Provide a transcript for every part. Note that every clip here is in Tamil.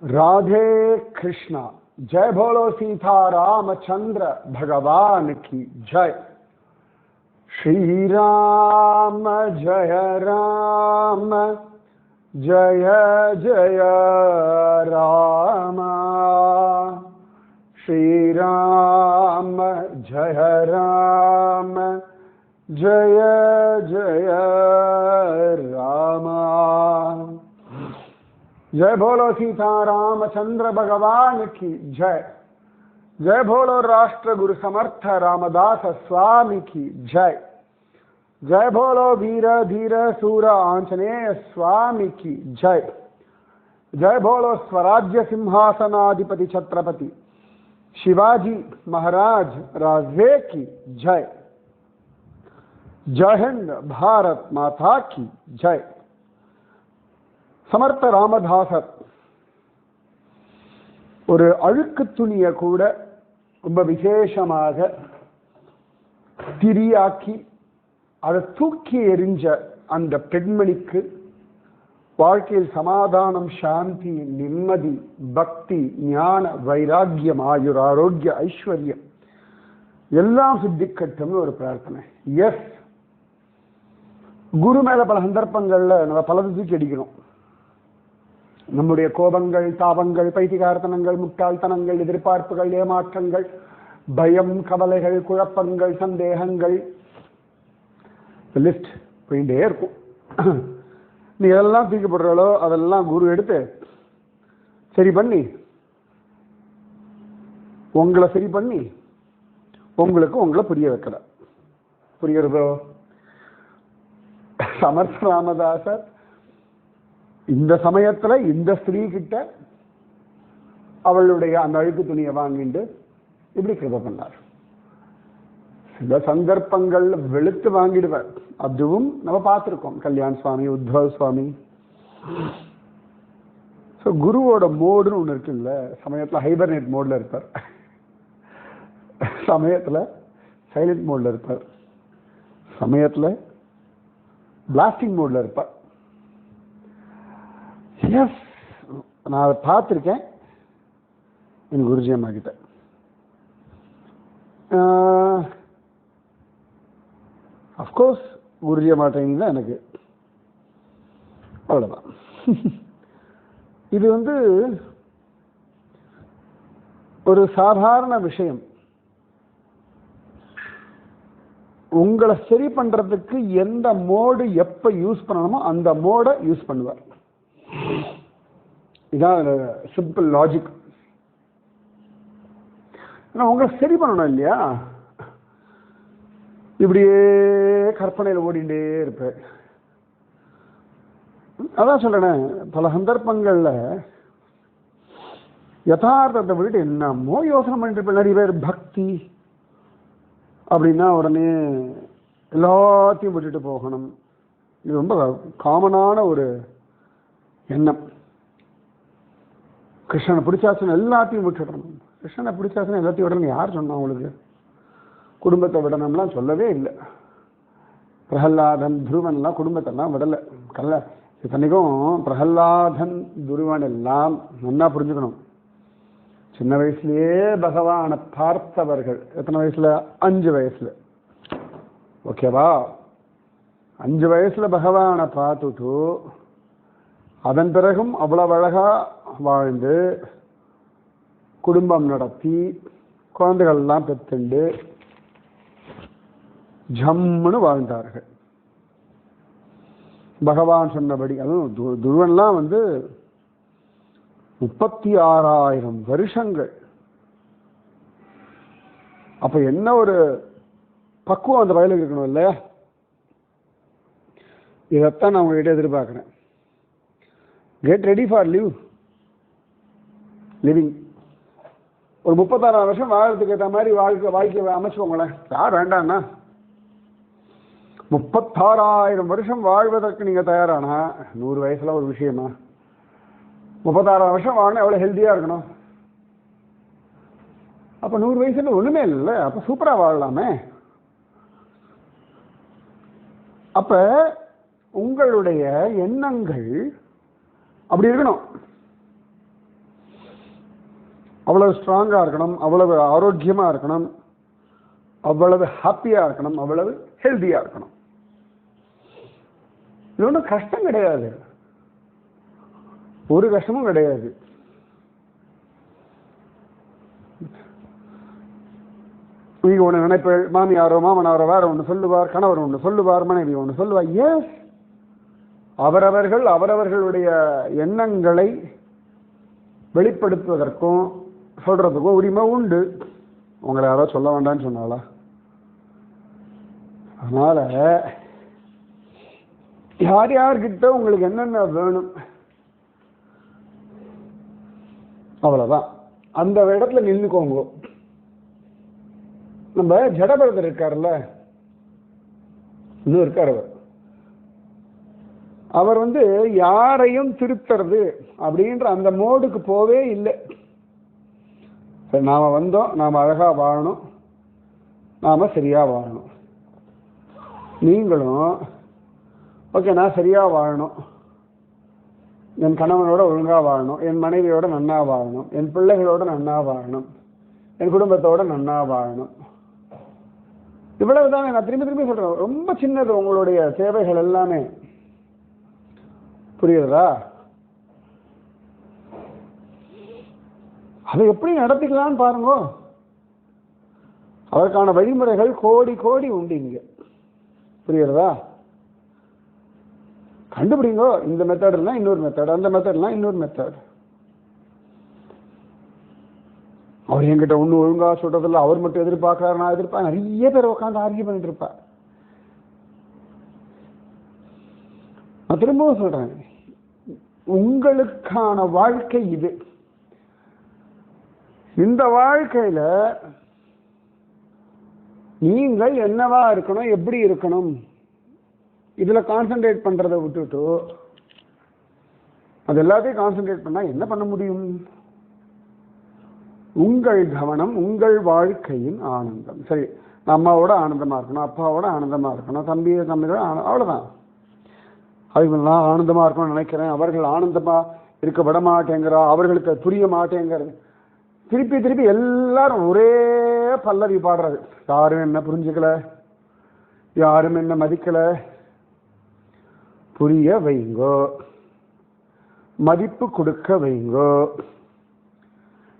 राधे कृष्णा। जय बोलो सीता रामचंद्र भगवान की जय। श्री राम जय राम जय जय राम। श्री राम जय राम जय जय राम। जय बोलो सीता रामचंद्र भगवान की जय। जय बोलो राष्ट्र गुरु समर्थ रामदास स्वामी की जय। जय बोलो वीर धीर सूर आंजनेय स्वामी की जय। जय बोलो स्वराज्य सिंहासनाधिपति छत्रपति शिवाजी महाराज राजे की जय। जय हिंद भारत माता की जय। समर्थ ராமதாசர் ஒரு அழுக்கு துணியை கூட ரொம்ப விசேஷமாக திரியாக்கி அதை தூக்கி எறிஞ்ச அந்த பெண்மணிக்கு வாழ்க்கையில் சமாதானம், சாந்தி, நிம்மதி, பக்தி, ஞான, வைராக்கியம், ஆயுர், ஆரோக்கிய, ஐஸ்வர்யம் எல்லாம் சித்திக்கட்டும்னு ஒரு பிரார்த்தனை. எஸ், குரு மேல பல சந்தர்ப்பங்கள்ல நம்ம பலது தூக்கி அடிக்கிறோம். நம்முடைய கோபங்கள், தாபங்கள், பைத்திகார்த்தனங்கள், முட்டாள்தனங்கள், எதிர்பார்ப்புகள், ஏமாற்றங்கள், பயம், கவலைகள், குழப்பங்கள், சந்தேகங்கள், லிஸ்ட் போயிட்டே இருக்கும். நீ எதெல்லாம் தூக்கி போடுறாலோ அதெல்லாம் குரு எடுத்து சரி பண்ணி உங்களை சரி பண்ணி உங்களுக்கு உங்களை புரிய வைக்கிற. புரியுறதோ? சமர்த்த ராமதாசர் இந்த சமயத்துல இந்த ஸ்திரீ கிட்ட அவளுடைய அந்த அழுக்கு துணியை வாங்கிட்டு இப்படி கிருப பண்ணார். சில சந்தர்ப்பங்கள் வெளுத்து வாங்கிடுவார். அதுவும் நம்ம பார்த்துருக்கோம். கல்யாண் சுவாமி, உத்தவ் சுவாமி. குருவோட மோடுன்னு ஒண்ணு இருக்குல்ல, சமயத்துல ஹைபர்நேட் மோட்ல இருப்பார், சமயத்துல சைலண்ட் மோட்ல இருப்பார், சமயத்துல பிளாஸ்டிங் மோட்ல இருப்பார். எஸ், நான் அதை பார்த்துருக்கேன் என் குருஜி அம்மா கிட்ட. அஃப்கோர்ஸ் குருஜி அம்மா ட்ரைனிங் தான் எனக்கு. அவ்வளோதான். இது ஒரு சாதாரண விஷயம். உங்களை சரி பண்றதுக்கு எந்த மோடு எப்ப யூஸ் பண்ணணுமோ அந்த மோடை யூஸ் பண்ணுவார். இதான் சிம்பிள் லாஜிக். உங்களை சரி பண்ணணும் இல்லையா? இப்படியே கற்பனையில் ஓடிண்டே இருப்பேன். அதான் சொல்றேன், பல சந்தர்ப்பங்கள்ல யதார்த்தத்தை விட்டு என்னமோ யோசனை பண்ணிட்டு இருப்பேன். நிறைய பேர் பக்தி அப்படின்னா உடனே எல்லாத்தையும் விட்டுட்டு போகணும். இது ரொம்ப காமனான ஒரு எண்ணம். கிருஷ்ணனை பிடிச்சாச்சுன்னு எல்லாத்தையும் விட்டுடணும். கிருஷ்ணனை பிடிச்சாச்சுன்னு எல்லாத்தையும் விடணும் யார் சொன்னா? உங்களுக்கு குடும்பத்தை விடணும்லாம் சொல்லவே இல்லை. பிரகல்லாதன், துருவன்லாம் குடும்பத்தெல்லாம் விடலை. இத்தனைக்கும் பிரகல்லாதன், துருவன் எல்லாம் நல்லா புரிஞ்சுக்கணும். சின்ன வயசுலயே பகவானை பார்த்தவர்கள். எத்தனை வயசுல? 5 வயசுல. ஓகேவா? 5 வயசுல பகவானை பார்த்துட்டு அதன் பிறகும் அவ்வளவு அழகா வாழ்ந்து குடும்பம் நடத்தி குழந்தைகள் எல்லாம் பெற்றுண்டு ஜம்முன்னு வாழ்ந்தார்கள். பகவான் சொன்னபடி. அதுவும் துருவன்லாம் 36,000 வருஷங்கள். அப்ப என்ன ஒரு பக்குவம் அந்த வயலுக்கு இருக்கணும் இல்லையா? இதைத்தான் நான் உங்ககிட்ட எதிர்பார்க்கிறேன். Get ready for living. ஒரு 36 வருஷம் வாழறதுக்கு ஏற்ற மாதிரி வாழ்க்கை அமைச்சுக்கோங்களேன். யார் வேண்டாம்னா 36,000 வருஷம் வாழ்வதற்கு நீங்க தயாரானா 100 வயசுல ஒரு விஷயமா? 36 வருஷம் வாழணும். எவ்வளவு ஹெல்த்தியா இருக்கணும். அப்ப 100 வயசுல ஒண்ணுமே இல்லை. அப்ப சூப்பரா வாழலாமே. அப்ப உங்களுடைய எண்ணங்கள் அப்படி இருக்கணும். அவ்வளவு ஸ்ட்ராங்காக இருக்கணும், அவ்வளவு ஆரோக்கியமாக இருக்கணும், அவ்வளவு ஹாப்பியாக இருக்கணும், அவ்வளவு ஹெல்த்தியாக இருக்கணும். இது ஒன்றும் கஷ்டம் கிடையாது, ஒரு கஷ்டமும் கிடையாது. நீங்க ஒன்று நினைப்பு, மாமியாரோ மாமனாரோ வேற ஒன்று சொல்லுவார், கணவர் ஒன்று சொல்லுவார், மனைவி ஒன்று சொல்லுவார். எஸ், அவரவர்கள் அவரவர்களுடைய எண்ணங்களை வெளிப்படுத்துவதற்கும் சொல்றதுக்கும் உரிமை உண்டு. உங்களை யாரோ சொல்ல வேண்டாம்னு சொன்னாலா? அதனால யார் யார்கிட்ட உங்களுக்கு என்னென்ன வேணும் அவ்வளவுதான், அந்த இடத்துல நின்றுக்கோங்க. நம்ம ஜடபரதர் இருக்காருல்ல, இன்னும் இருக்கார் அவர் யாரையும் திருத்துறது அப்படின்ற அந்த மோடுக்கு போவே இல்லை. சரி, நாம வந்தோம், நாம அழகா வாழணும், நாம சரியா வாழணும். நீங்களும் ஓகே, நான் சரியா வாழணும், என் கணவனோட ஒழுங்கா வாழணும், என் மனைவியோட நன்னா வாழணும், என் பிள்ளைகளோட நன்னா வாழணும், என் குடும்பத்தோட நன்னா வாழணும். இவ்வளவுதான். நான் திரும்பி திரும்பி சொல்றேன், ரொம்ப சின்னது உங்களுடைய தேவைகள் எல்லாமே. புரியுதா? அதை எப்படி நடத்திக்கலான்னு பாருங்க. அதற்கான வழிமுறைகள் கோடி கோடி உண்டு இங்க. புரியுறதா? கண்டுபிடிங்கோ. இந்த மெத்தட்னா இன்னொரு மெத்தட், அந்த மெத்தட்னா இன்னொரு மெத்தட். அவர் என்கிட்ட ஒன்றும் ஒழுங்கா சொல்றதில்ல, அவர் மட்டும் எதிர்பார்க்கிறார், நான் எதிர்பார்க்க. நிறைய பேர் உட்காந்து ஆர்கியூ பண்ணிட்டு இருப்பார். நான் திரும்பவும் சொல்றேன், உங்களுக்கான வாழ்க்கை இது. இந்த வாழ்க்கையில நீங்கள் என்னவா இருக்கணும், எப்படி இருக்கணும், இதுல கான்சென்ட்ரேட் பண்றதை விட்டுட்டு அது எல்லாத்தையும் கான்சென்ட்ரேட் பண்ணா என்ன பண்ண முடியும்? உங்கள் கவனம் உங்கள் வாழ்க்கையின் ஆனந்தம். சரி, அம்மாவோட ஆனந்தமா இருக்கணும், அப்பாவோட ஆனந்தமா இருக்கணும், தம்பியோட அவ்வளவுதான். அவங்க நான் ஆனந்தமா இருக்கணும்னு நினைக்கிறேன், அவர்கள் ஆனந்தமா இருக்க விட மாட்டேங்கிறா, அவர்களுக்கு புரிய மாட்டேங்கிறது. திருப்பி திருப்பி எல்லாரும் ஒரே பல்லவி பாடுறது. யாரும் என்ன புரிஞ்சுக்கல, யாரும் என்ன மதிக்கல. புரிய வைங்கோ, மதிப்பு கொடுக்க வைங்கோ.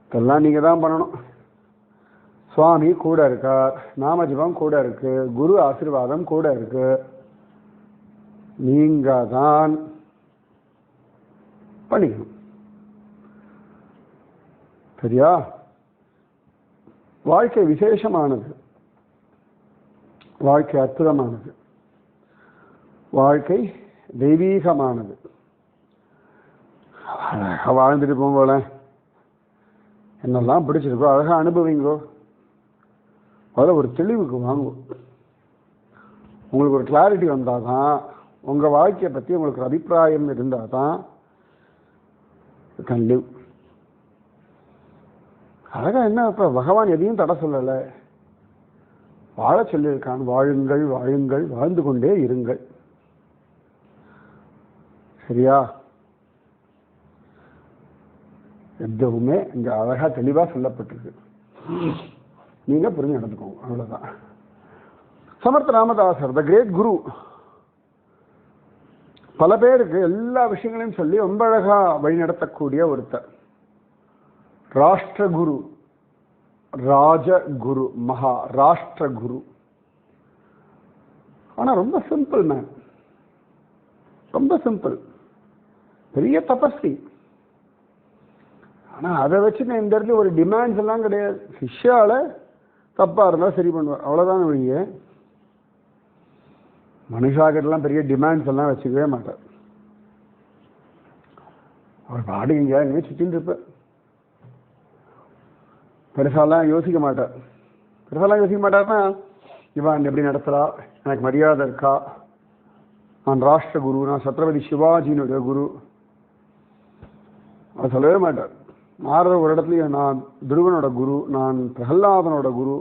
இதெல்லாம் நீங்க தான் பண்ணணும். சுவாமி கூட இருக்கார், நாமஜபம் கூட இருக்கு, குரு ஆசீர்வாதம் கூட இருக்கு. நீங்க தான் பண்ணிக்கணும். சரியா? வாழ்க்கை விசேஷமானது, வாழ்க்கை அற்புதமானது, வாழ்க்கை தெய்வீகமானது. வாழ்ந்துட்டு போங்கள, என்னெல்லாம் பிடிச்சிருக்கோ அழகா அனுபவிங்கோ. அதில் ஒரு தெளிவுக்கு வாங்குவோம். உங்களுக்கு ஒரு கிளாரிட்டி வந்தால் தான், உங்கள் வாழ்க்கையை பற்றி உங்களுக்கு ஒரு அபிப்பிராயம் இருந்தால் தான் கண்டிப்பாக அழகா. என்ன இப்போ பகவான் எதையும் தடை சொல்லலை, வாழ சொல்லியிருக்கான். வாழுங்கள் வாழுங்கள், வாழ்ந்து கொண்டே இருங்கள். சரியா? எதுவுமே இங்க அழகா தெளிவா சொல்லப்பட்டிருக்கு. நீங்க புரிஞ்சு நடந்துக்கோங்க, அவ்வளவுதான். சமர்த்த ராமதாசர், த கிரேட் குரு, பல பேருக்கு எல்லா விஷயங்களையும் சொல்லி ரொம்ப அழகா வழிநடத்தக்கூடிய ஒருத்தர். ராஷ்டிர குரு, ராஜகுரு, மகா ராஷ்டிர குரு. ஆனா ரொம்ப சிம்பிள் மேன், ரொம்ப சிம்பிள். பெரிய தபஸ்வி. ஆனா அதை வச்சு இந்த இடத்துல ஒரு டிமாண்ட்ஸ் எல்லாம் கிடையாது. சிஷ்யால தப்பா இருந்தா சரி பண்ணுவார், அவ்வளவுதான் வழியே. மனுஷாக்கிட்டலாம் பெரிய டிமாண்ட்ஸ் எல்லாம் வச்சுக்கவே மாட்டார். அவர் பாடு எங்கேயாவது சுத்தின்னு இருப்பார். பெருசாலாம் யோசிக்க மாட்டார். பெருசாலாம் யோசிக்க மாட்டார்னா, இவன் எப்படி நடத்துறா, எனக்கு மரியாதை இருக்கா, நான் ராஷ்டிர குரு, நான் சத்ரபதி சிவாஜியினுடைய குரு, அதை சொல்லவே மாட்டார். நாரத ஒரு இடத்துலயும் நான் துருவனோட குரு, நான் பிரகலாதனோட குரு,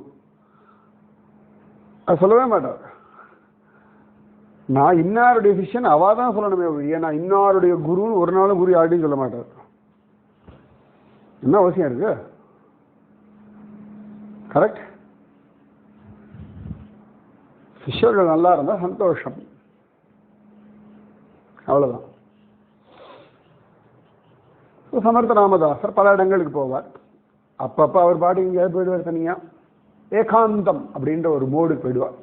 அது சொல்லவே மாட்டார். நான் இன்னாருடைய சிஷ்யன் அவாதான் சொல்லணுமே ஒழிய நான் இன்னாருடைய குருன்னு ஒரு நாளும் குரு யார்ட்டையும் சொல்ல மாட்டார். என்ன அவசியம் இருக்கு? கரெக்ட். சிஷ்யர்கள் நல்லா இருந்தால் சந்தோஷம், அவ்வளோதான். சமர்த்த ராமதாசர் பல இடங்களுக்கு போவார். அப்பப்போ அவர் பாட்டு எங்கேயாவது போயிடுவார் தனியா, ஏகாந்தம் அப்படின்ற ஒரு மோடு போயிடுவார்.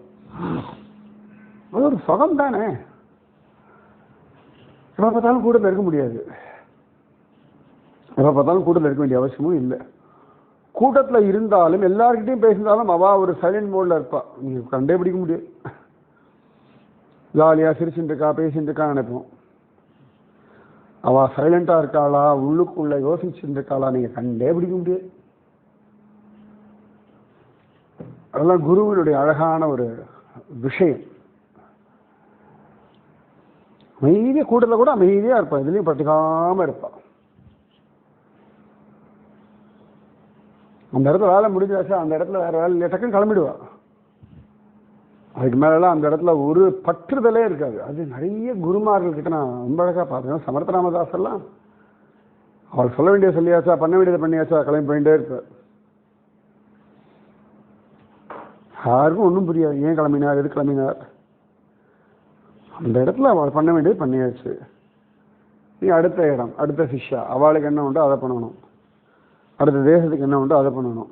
அது ஒரு சுகம் தானே. எப்போ பார்த்தாலும் கூட்டத்தில் இருக்க முடியாது, எப்போ பார்த்தாலும் கூட்டத்தில் இருக்க வேண்டிய அவசியமும் இல்லை. கூட்டத்தில் இருந்தாலும் எல்லார்கிட்டையும் பேசினாலும் அவள் ஒரு சைலண்ட் மோடில் இருப்பாள், நீங்கள் கண்டே பிடிக்க முடியாது. ஜாலியாக சிரிச்சுட்டு இருக்கா பேசிட்டு இருக்கா நினைப்போம். அவள் சைலண்டாக இருக்காளா உள்ளுக்குள்ளே யோசிச்சுட்டு இருக்காளா நீங்கள் கண்டே பிடிக்க முடியாது. அதெல்லாம் குருவினுடைய அழகான ஒரு விஷயம். அமைதியாக கூட்டத்தில் கூட அமைதியாக இருப்பாள், இதுலேயும் பட்டுக்காமல் இருப்பாள். அந்த இடத்துல வேலை முடிஞ்சாச்சா, அந்த இடத்துல வேறு வேலை இல்லை, டக்குன்னு கிளம்பிடுவா. அதுக்கு மேலெல்லாம் அந்த இடத்துல ஒரு பற்றுதலே இருக்காது. அது நிறைய குருமார்கள்கிட்ட நான் ரொம்ப அழகாக பார்த்தேன். சமர்த்த ராமதாசெல்லாம் அவள் சொல்ல வேண்டிய சொல்லியாச்சா, பண்ண வேண்டியதை பண்ணியாச்சா, கிளம்பி போயிட்டே இருப்பார். யாருக்கும் ஒன்றும் புரியாது, ஏன் கிளம்பினார் எது கிளம்பினார். அந்த இடத்துல அவள் பண்ண வேண்டியது பண்ணியாச்சு. நீ அடுத்த இடம், அடுத்த சிஷ்யா, அவளுக்கு என்ன உண்டோ அதை பண்ணணும், அடுத்த தேசத்துக்கு என்ன உண்டோ அதை பண்ணணும்,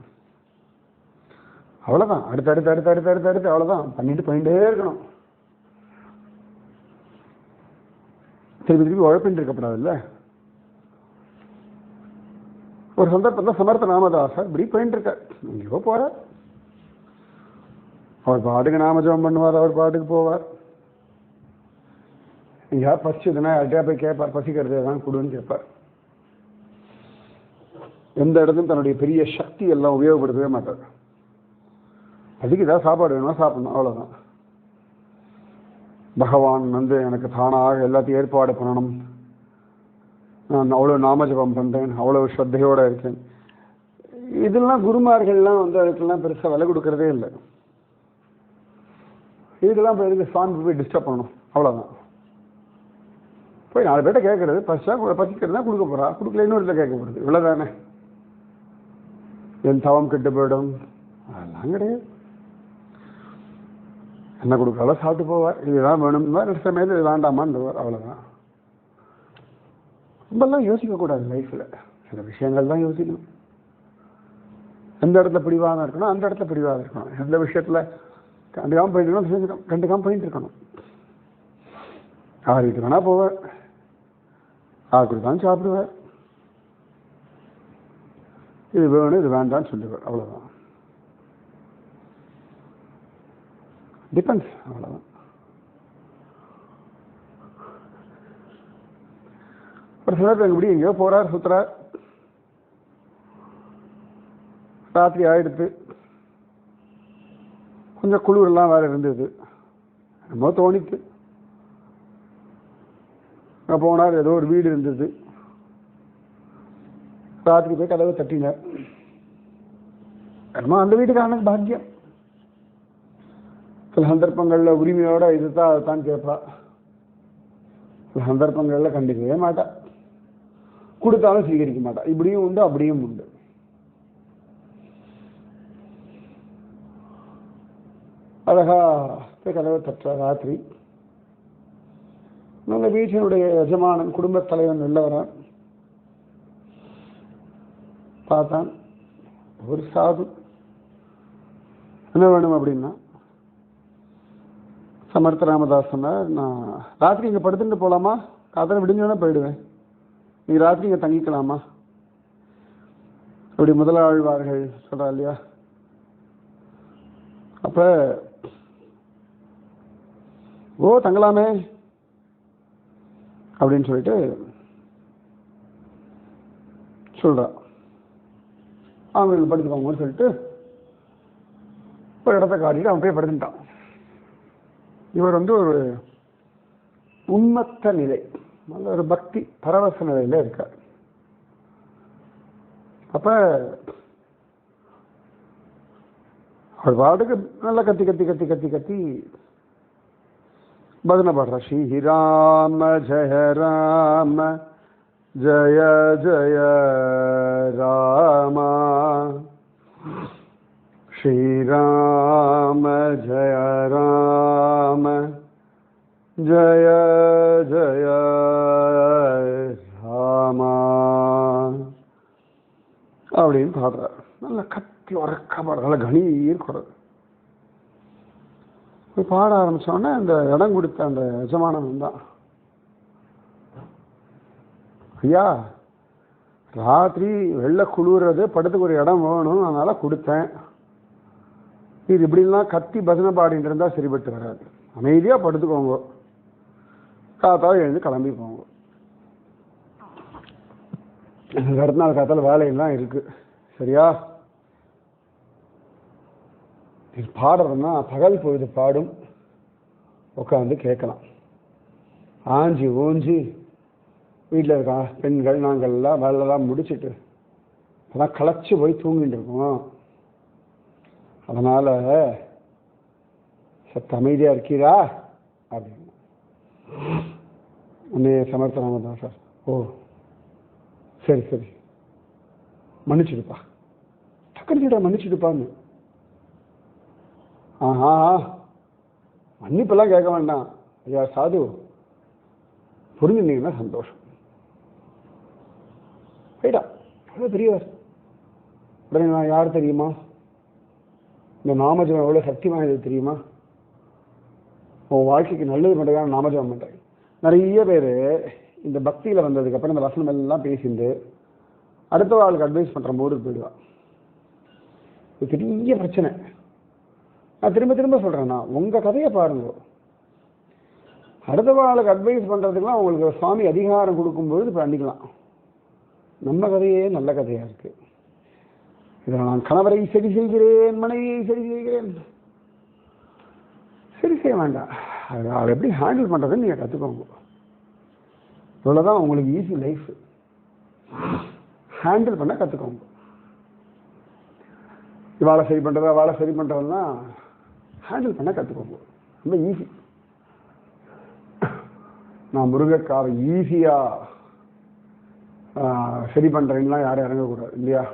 அவ்வளோதான். அடுத்து அடுத்து அடுத்து அடுத்து அடுத்து அடுத்து அவ்வளோதான் பண்ணிட்டு போயிட்டே இருக்கணும். திருப்பி திருப்பி உழைப்பின்னு இருக்கப்படாதுல்ல. ஒரு சந்தர்ப்பத்தில் சமர்த்த ராமதாசர் இப்படி போயிட்டு இருக்கார், எங்கேயோ போகிறார். அவர் பாட்டுக்கு நாமஜபம் பண்ணுவார், அவர் பாட்டுக்கு போவார். எங்கேயாவது பசிச்சதுன்னா யார்கிட்டயா போய் கேட்பார், பசிக்கிறது எதாவது கொடுன்னு கேட்பார். எந்த இடத்துலையும் தன்னுடைய பெரிய சக்தி எல்லாம் உபயோகப்படுத்தவே மாட்டார். அதுக்கு ஏதாவது சாப்பாடு வேணுமா சாப்பிடணும், அவ்வளோதான். பகவான் எனக்கு தானாக எல்லாத்தையும் ஏற்பாடு பண்ணணும், நான் அவ்வளோ நாமஜபம் பண்ணுறேன், அவ்வளோ ஸ்ரத்தையோடு இருக்கேன், இதெல்லாம் குருமார்கள்லாம் அதுக்கெல்லாம் பெருசாக விலை கொடுக்கறதே இல்லை. இதுக்கெல்லாம் போய் எதுக்கு சாமி போய் டிஸ்டர்ப் பண்ணணும், அவ்வளோதான். போய் 4 பேர்ட்ட கேட்கறது, பசிக்கிறது தான் கொடுக்க போகிறா, கொடுக்கல இன்னொருத்த கேட்க போகிறது, இவ்வளோதானே. என் தவம் கெட்டு போயிடும், அதெல்லாம் கிடையாது. என்ன கொடுக்காலும் சாப்பிட்டு போவார். இதுதான் வேணும்னா ரெண்டு சமயத்தில் இது வேண்டாமான்றவர், அவ்வளோதான். ரொம்பலாம் யோசிக்கக்கூடாது லைஃப்பில், சில விஷயங்கள் தான் யோசிக்கணும். எந்த இடத்துல பிடிவாதம் இருக்கணும் அந்த இடத்துல பிடிவாதம் இருக்கணும். எந்த விஷயத்தில் கண்டுக்காமல் போயிட்டு இருக்கணும் கண்டுக்காமல் போயிட்டு இருக்கணும். யார் வீட்டு வேணா போவார், யார் கொடுத்தாலும் சாப்பிடுவார், இது வேணும் இது வேண்டான்னு சொல்லுவார், அவ்வளோதான். டிபெண்ட்ஸ், அவ்வளோதான். ஒரு சிலர் எங்கபடி எங்கேயோ போகிறார் சுற்றுறார், ராத்திரி ஆயிடுத்து, கொஞ்சம் குளிரெல்லாம் வேறு இருந்தது, ரொம்ப தோணித்து. அங்கே போனார், ஏதோ ஒரு வீடு இருந்தது, ராத்திரி போய் கதவை தட்டினார். என்னமோ அந்த வீட்டுக்காரனுக்கு பாக்கியம். சில சந்தர்ப்பங்களில் உரிமையோட இதுதான் அதுதான் கேட்பா, சில சந்தர்ப்பங்களில் கண்டிக்கவே மாட்டா, கொடுத்தாலும் சீகரிக்க மாட்டா. இப்படியும் உண்டு அப்படியும் உண்டு. அழகா போய் கதவை தட்டுற ராத்திரி. நல்ல வீட்டினுடைய எஜமானன் குடும்பத் தலைவன் வெளில வரான். பார்த்தான், ஒரு சாது. என்ன வேணும் அப்படின்னா, சமர்த்த ராமதாஸ் சொன்னார், நான் ராத்திரி இங்கே படுத்துட்டு போகலாமா, காத்தால விடிஞ்சோன்னா போயிடுவேன், நீங்கள் ராத்திரி இங்கே தங்கிக்கலாமா. அப்படி முதலாழ்வார்கள் சொல்கிறா இல்லையா. அப்போ ஓ தங்கலாமே அப்படின்னு சொல்லிட்டு சொல்கிறா. அவங்க படுத்துக்கோங்கன்னு சொல்லிட்டு ஒரு இடத்த காட்டிட்டு அவன் போய் படுத்துட்டான். இவர் ஒரு உண்மத்த நிலை, நல்ல ஒரு பக்தி பரவச நிலையில் இருக்கார். அப்போ அவர் பாட்டுக்கு நல்லா கத்தி கத்தி கத்தி கத்தி கத்தி பஜனை பாடுறா. ஸ்ரீராம ஜெய ராம ஜய ஜய ராமா, ஸ்ரீராம ஜய ராம ஜய ஜய ராமா அப்படின்னு பாடுறார். நல்ல கத்தி உறக்க பாடுற, நல்ல கணீர் குரல். பாட ஆரம்பிச்சோடனே அந்த இடம் கொடுத்த அந்த எஜமானன் தான், ஐயா ராத்திரி வெள்ளை குளிர்றது, படுத்துக்கு ஒரு இடம் வேணும், அதனால கொடுத்தேன். இது இப்படிலாம் கத்தி பஜனை பாடிட்டு இருந்தா சரிபட்டு வராது, அமைதியா படுத்துக்கோங்க, காத்தால எழுந்து கிளம்பி போங்க. அடுத்த நாள் காத்தால வேலையெல்லாம் இருக்கு, சரியா? இது பாடுறதுன்னா பகல் பொழுது பாடும், உட்காந்து கேட்கலாம். ஆஞ்சி ஊஞ்சி வீட்டில் இருக்க பெண்கள் நாங்கள்லாம் வேலைலாம் முடிச்சுட்டு அதான் களைச்சி போய் தூங்கிட்டு இருக்கோம். அதனால சத்த அமைதியா இருக்கீரா அப்படின்னு உன்னே சமர்த்தனாம தான் சார். ஓ சரி சரி, மன்னிச்சுடுப்பா, டக்குனு மன்னிச்சுடுப்பான்னு. ஆஹா மன்னிப்பெல்லாம் கேட்க வேண்டாம் ஐயா, சாது புரிஞ்சுட்டீங்கன்னா சந்தோஷம். ரைட்டா, எவ்வளோ பெரியவர். உடனே நான் யார் தெரியுமா, இந்த நாமஜபம் எவ்வளோ சக்தி வாய்ந்தது தெரியுமா, உன் வாழ்க்கைக்கு நல்லது மட்டும் நாமஜபம் பண்ணுறேன். நிறைய பேர் இந்த பக்தியில் வந்ததுக்கப்புறம் இந்த வசனம் எல்லாம் பேசிட்டு அடுத்த ஆளுக்கு அட்வைஸ் பண்ணுற போது போயிடுவான். இது பெரிய பிரச்சனை. நான் திரும்ப திரும்ப சொல்கிறேன்னா, உங்கள் கதையை பாருங்க. அடுத்த ஆளுக்கு அட்வைஸ் பண்ணுறதுக்கெல்லாம் உங்களுக்கு சுவாமி அதிகாரம் கொடுக்கும்போது பண்ணிக்கலாம். நம்ம கதையே நல்ல கதையாக இருக்குது. இதில் நான் கணவரை சரி செய்கிறேன், மனைவியை சரி செய்கிறேன், சரி செய்ய வேண்டாம். அதை எப்படி ஹேண்டில் பண்ணுறதுன்னு நீங்கள் கற்றுக்கோங்க. இவ்வளோதான் உங்களுக்கு ஈஸி லைஃப். ஹேண்டில் பண்ண கற்றுக்கோங்க. இவாளை சரி பண்ணுறதா வாழை சரி பண்ணுறதுன்னா ஹேண்டில் பண்ண கற்றுக்கோங்க, ரொம்ப ஈஸி. நான் முருங்கைக்காவை ஈஸியாக சரி பண்ணுறேன்லாம் யாரும் இறங்கக்கூடாது இல்லையா?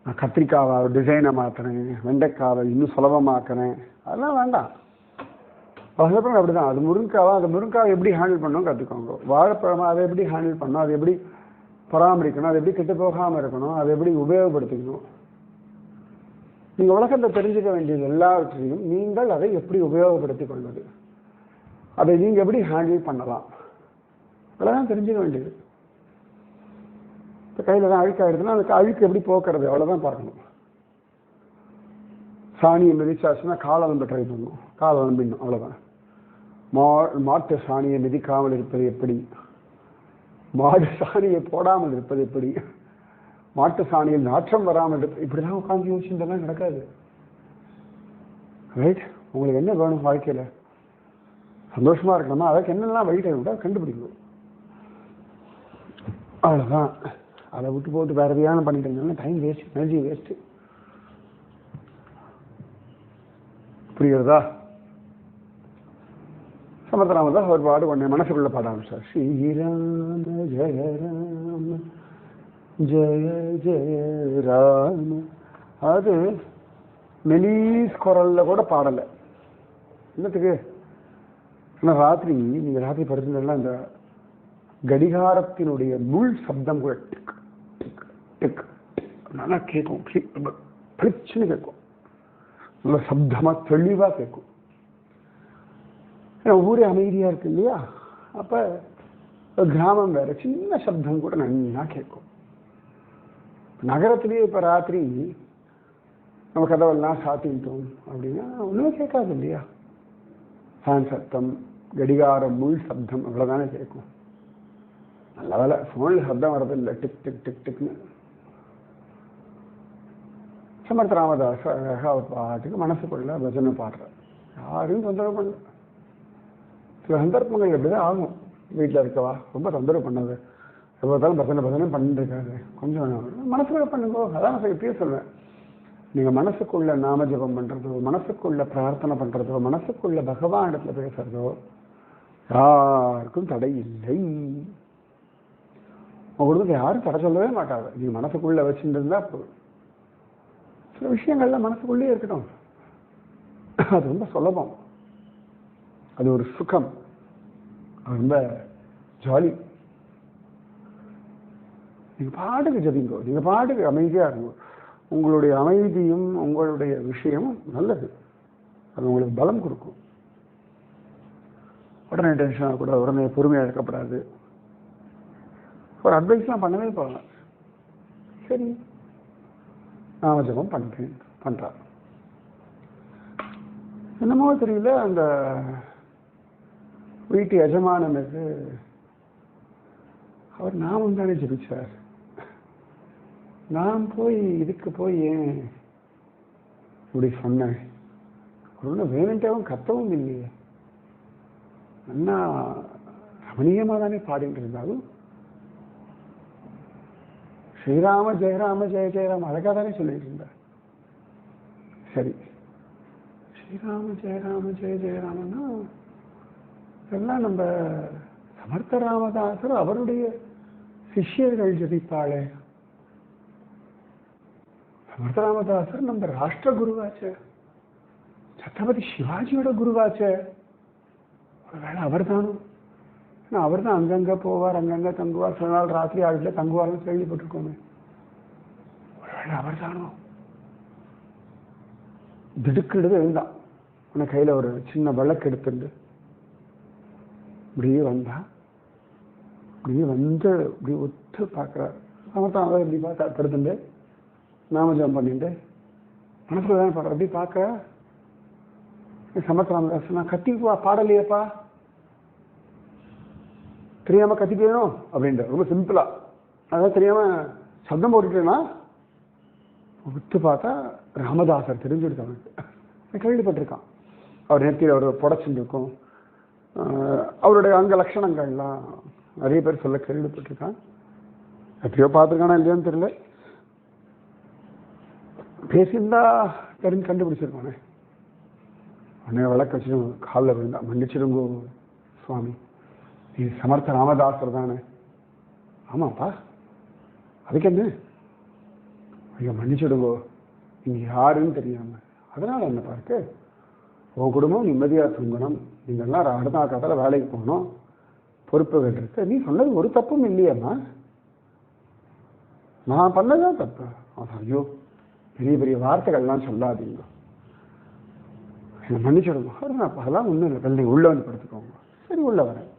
நான் கத்திரிக்காவை டிசைனை மாற்றுறேன், வெண்டைக்காவை இன்னும் சுலபமாக்குறேன், அதெல்லாம் வேண்டாம். அதுக்கப்புறம் அப்படி தான். அது முருங்கைக்காவை, அந்த முருங்கைக்காவை எப்படி ஹேண்டில் பண்ணணும் கற்றுக்கோங்க. வாழைப்பழமாக அதை எப்படி ஹேண்டில் பண்ணணும், அதை எப்படி பராமரிக்கணும், அது எப்படி கெட்டு போகாமல் இருக்கணும், அதை எப்படி உபயோகப்படுத்திக்கணும். நீங்கள் உலகத்தை தெரிஞ்சுக்க வேண்டியது எல்லாவற்றையும் நீங்கள் அதை எப்படி உபயோகப்படுத்திக் கொள்வது, அதை நீங்கள் எப்படி ஹேண்டில் பண்ணலாம், அதெல்லாம் தெரிஞ்சுக்க வேண்டியது. இப்போ கையில் தான் அழுக்காயிருதுன்னா அதுக்கு அழுக்கு எப்படி போக்குறது, அவ்வளோதான் பார்க்கணும். சாணியை மிதிச்சாச்சுன்னா காலம் ட்ரை பண்ணணும், காலம் நம்பிடணும், அவ்வளோதான். மாட்டு சாணியை மிதிக்காமல் இருப்பது எப்படி, மாடு சாணியை போடாமல் இருப்பது எப்படி, மாட்டு சாணியில் நாற்றம் வராமல் இருப்பது, இப்படிதான் உட்காந்து யோசிச்சுலாம் நடக்காது. ரைட்? உங்களுக்கு என்ன வேணும் வாழ்க்கையில்? சந்தோஷமா இருக்கணுமா? அதுக்கு என்னெல்லாம் வழிகளை விட கண்டுபிடிக்கணும், அவ்வளோதான். அதை விட்டு போட்டு வேற எதையான பண்ணிட்டு இருந்தாலும் டைம் வேஸ்ட், எனர்ஜி வேஸ்ட்டு. புரியுறதா? சமர்த்தனாம தான் ஒரு பாடு ஒன்று மனசுக்குள்ள பாட ஆரம்பிச்சார். ஸ்ரீராம ஜெய ராம ஜெய ஜெய ராம. அது மெலீஸ் குரல்ல கூட பாடலை. என்னத்துக்கு? ஏன்னா ராத்திரி நீங்கள் ராத்திரி படுத்துனா இந்த கடிகாரத்தினுடைய முள் சப்தம் கூட டிக் டிக் டிக் நல்லா கேட்கும், பிரச்சனை கேட்கும், நல்ல சப்தமாக தெளிவாக கேட்கும். ஏன்னா ஊரே அமைதியாக இருக்கு இல்லையா? அப்போ கிராமம் வேற, சின்ன சப்தம் கூட நல்லா கேட்கும். நகரத்திலேயே இப்போ ராத்திரி நம்ம கதவெல்லாம் சாத்திட்டோம் அப்படின்னா ஒன்றுமே கேட்காது இல்லையா? ஃபேன் சத்தம், கடிகாரம், முள் சப்தம் அவ்வளோதானே கேட்கும். நல்ல வேலை ஃபோனில் சப்தம் வர்றது இல்லை, tick tick tick டிக்னு. Samarth Ramadoss அழகாக ஒரு பாட்டுக்கு மனசுக்குள்ள பஜனை பாடுறார், யாரையும் தொந்தரவு பண்ணல. சில சந்தர்ப்பங்கள் எப்படிதான் ஆகும், வீட்டில் இருக்கவா ரொம்ப தொந்தரவு பண்ணாது, எப்போதாலும் பஜனை பஜனை பண்ணிட்டு இருக்காது, கொஞ்சம் மனசுக்குள்ள பண்ணுங்க. அதான் நான் எப்படியே சொல்லுவேன், நீங்கள் மனசுக்குள்ள நாம ஜபம் பண்ணுறதோ, மனசுக்குள்ள பிரார்த்தனை பண்ணுறதோ, மனசுக்குள்ள பகவான் இடத்துல பேசுறதோ யாருக்கும் தடை இல்லை. உங்களுக்கு யாரும் தடை சொல்லவே மாட்டாங்க. நீங்கள் மனசுக்குள்ள வச்சுட்டு இருந்தா போதும். சில விஷயங்கள்லாம் மனசுக்குள்ளேயே இருக்கட்டும். அது ரொம்ப சுலபம், அது ஒரு சுகம், அது ரொம்ப ஜாலி. நீங்க பாட்டுக்கு ஜபிங்கோ, நீங்க பாட்டுக்கு அமைதியா இருங்கோ. உங்களுடைய அமைதியும் உங்களுடைய விஷயமும் நல்லது, அது உங்களுக்கு பலம் கொடுக்கும். உடனே டென்ஷன் ஆகக்கூடாது, உடனே பொறுமையாக இருக்கப்படாது. ஒரு அட்வைஸ்லாம் பண்ணவே போகல. சரி நாம ஜபம் பண்றார். என்னமோ தெரியல, அந்த வீட்டு எஜமானனுக்கு அவர் நாமும் தானே ஜபிச்சார். நான் போய் இதுக்கு போய் ஏன் இப்படி சொன்னேன்? ஒன்றும் வேணுன்ட்டாவும் கத்தவும் இல்லையே, அண்ணா ரமணீயமா தானே பாடிட்டு இருந்தாலும் ஸ்ரீராம ஜெயராம ஜெய ஜெயராம அழகா தானே சொல்லிட்டு இருந்தார். சரி, ஸ்ரீராம ஜெயராம ஜெய ஜெயராமன்னா இதெல்லாம் நம்ம சமர்த்த ராமதாசர் அவருடைய சிஷ்யர்கள் ஜபிப்பாளே. சமர்த்த ராமதாசர் நம்ம ராஷ்டிர குருவாச்சே, சத்ரபதி சிவாஜியோட குருவாச்சே. ஒருவேளை அவர் தானும், அவர் தான் அங்கங்க போவார், அங்கங்க தங்குவார், சில நாள் ராத்திரி ஆகில தங்குவார்னு கேள்விப்பட்டிருக்கோமே. ஒருவேளை அவர் தானோ? திடுக்கிடுது எழுந்தான். உன கையில ஒரு சின்ன விளக்கு எடுத்துட்டு இப்படியே வந்தா, இப்படியே வந்து இப்படி ஒத்து பார்க்கிறார். சமத்தான் அதை இப்படி பார்த்தா படுத்துட்டு நாமஜம் பண்ணிட்டு மனசுல தானே பாடுற. அப்படி பார்க்க சமத் ராமதாஸ், நான் கத்தி பாடலையேப்பா, தெரியாம கத்திட்டேனும் அப்படின்ற, ரொம்ப சிம்பிளா. அதாவது தெரியாம சப்தம் போட்டுட்டேன்னா ஒத்து பார்த்தா ராமதாசர் தெரிஞ்சுடுது அவனுக்கு. கேள்விப்பட்டிருக்கான், அவர் நெத்தியில் அவர் புடச்சுருக்கும், அவருடைய அங்க லட்சணங்கள்லாம் நிறைய பேர் சொல்ல கேள்விப்பட்டிருக்கான். எப்படியோ பார்த்துருக்கானா இல்லையான்னு தெரியல, பேசியிருந்தா தெரிஞ்சு கண்டுபிடிச்சிருக்கானே. உடனே விளக்க வச்சு காலில் விழுந்தா, மன்னிச்சிருங்கோ சுவாமி, நீ சமர்த்த ராமதாசர் தானே? ஆமாப்பா, அதுக்கு என்ன, ஐயா மன்னிச்சிடுங்கோ, நீங்க யாருன்னு தெரியாம. அதனால என்ன பார்க்க, உன் குடும்பம் நிம்மதியா தூங்கணும், நீங்கள்லாம் அடுத்த காலத்தில் வேலைக்கு போகணும், பொறுப்புகள் இருக்கு. நீ சொன்னது ஒரு தப்பும் இல்லையம்மா, நான் பண்ணதான் தப்பு. ஐயோ பெரிய பெரிய வார்த்தைகள்லாம் சொல்லாதீங்க, மன்னிச்சிடுங்க. அதெல்லாம் ஒன்றும் இல்லை, வெள்ளை உள்ள வந்து படுத்துக்கோங்க. சரி உள்ள வரேன்.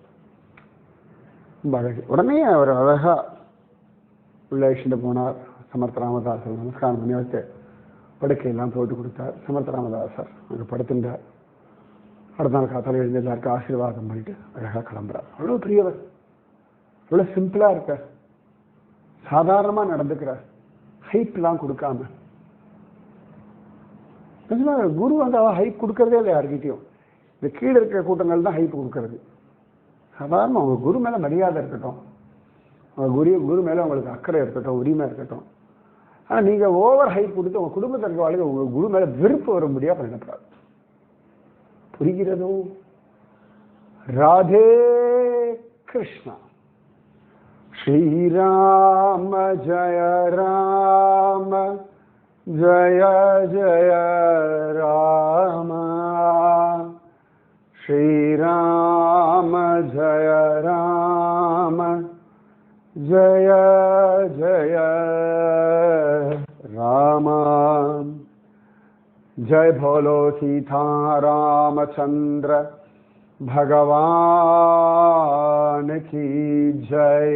ரொம்ப அழகு. உடனே அவர் அழகா உள்ள இஷ்ட போனார். சமர்த்த ராமதாசர் நமஸ்காரம் பண்ணி வச்சு படுக்கையெல்லாம் போட்டு கொடுத்தார். சமர்த்த ராமதாசர் அங்கே படுத்துட்டார். அடுத்த நாள் காத்தால எழுந்து எல்லாருக்கும் ஆசீர்வாதம் பண்ணிட்டு அழகாக கிளம்புறார். அவ்வளோ பெரியவர், அவ்வளோ சிம்பிளா இருக்கார், சாதாரணமாக நடந்துக்கிறார், ஹைப்லாம் கொடுக்காம. குரு வந்து அவ ஹைப் கொடுக்கறதே இல்லை யாருக்கிட்டையும். இந்த கீழே இருக்கிற கூட்டங்கள் தான் ஹைப் கொடுக்கறது. சாதாரண உங்க குரு மேல மரியாதை இருக்கட்டும், உங்க குரு மேல உங்களுக்கு அக்கறை இருக்கட்டும், உரிமை இருக்கட்டும். ஆனா நீங்க ஓவர் ஹைப் கொடுத்து உங்க குடும்பத்திற்கு வாழ்க்கை உங்க குரு மேல வெறுப்பு வர முடியாது பண்ணப்படாது. புரிகிறதோ? ராதே கிருஷ்ணா. ஸ்ரீராம ஜய ராம ஜய ஜய ராம, ஸ்ரீராம ஜய ராம ஜய ஜய ராம. जय भोलो सीता रामचंद्र भगवान की जय.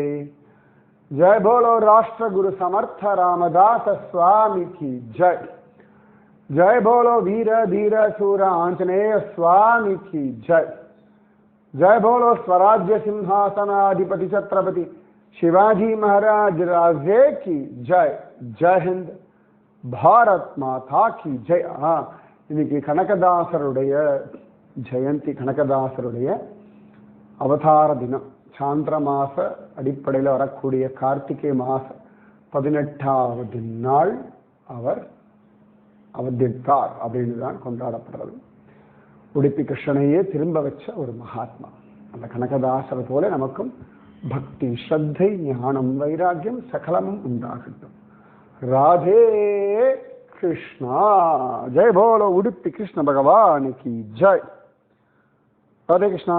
जय बोलो राष्ट्र गुरु समर्थ रामदास स्वामी की जय. जय बोलो वीर धीर सूर आंजनेय स्वामी की जय. जय बोलो स्वराज्य सिंहासनाधिपति छत्रपति शिवाजी महाराज राजे की जय. जय हिंद, பாரத் மாதா கி ஜெய். இன்னைக்கு கனகதாசருடைய ஜெயந்தி, கனகதாசருடைய அவதார தினம். சாந்திர மாச அடிப்படையில் வரக்கூடிய கார்த்திகை மாச 18வது நாள் அவர் அவதரித்தார் அப்படின்னு தான் கொண்டாடப்படுறது. உடுப்பி கிருஷ்ணனையே திரும்ப வச்ச ஒரு மகாத்மா. அந்த கனகதாசர் போல நமக்கும் பக்தி, ஸ்ரத்தை, ஞானம், வைராக்கியம் சகலமும் உண்டாகட்டும். ராதே कृष्णा जय बोलो उडुपी कृष्ण भगवान की जय राधे कृष्णा।